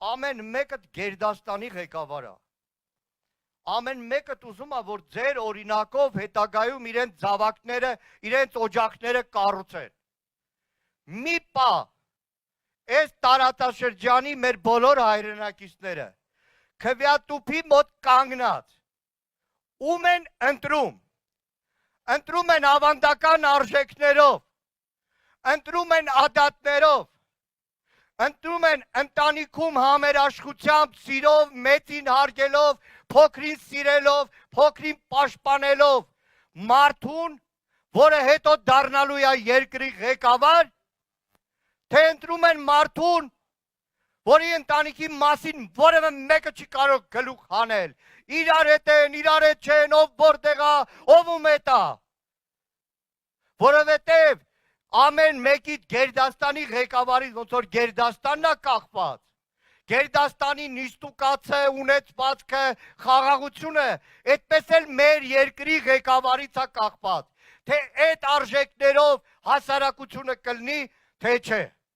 ամեն մեկը Գերդաստանի ղեկավար է։ Ամեն մեկը ուզում է, որ ձեր օրինակով հետագայում իրենց զավակները, իրենց օջախները կառուցեն։ Մի պա, այս տարածաշրջանի մեր բոլոր հայրենակիցները քվեատուփի մոտ կանգնած, ում են ընտրում։ Ընտրում են ավանդական արժեքներով, ընտրում են ադատներով, ընտրում են ընտանիքում համերաշխությամբ, սիրով, մեծին հարգելով, փոքրին սիրելով, փոքրին պաշտպանելով մարդուն, որը հետո դառնալու է երկրի ղեկավար, թե ընտրում են մարդուն, որի ընտանիքի մասին որևէ մեկը չի կարող գլուխ հանել, իրար հետ են, իրար հետ չեն, ով որտեղ է, ով ում հետ է, որովհետև ամեն մեկից Գերդաստանի ղեկավարից ոնց որ Գերդաստանն է կախված, Գերդաստանի նիստուկացը, ունեցվածքը, խաղաղությունը, այդպես էլ մեր երկրի ղեկավարից է կախված, թե այդ արժեքներով հասարակությունը կլինի, թե չէ։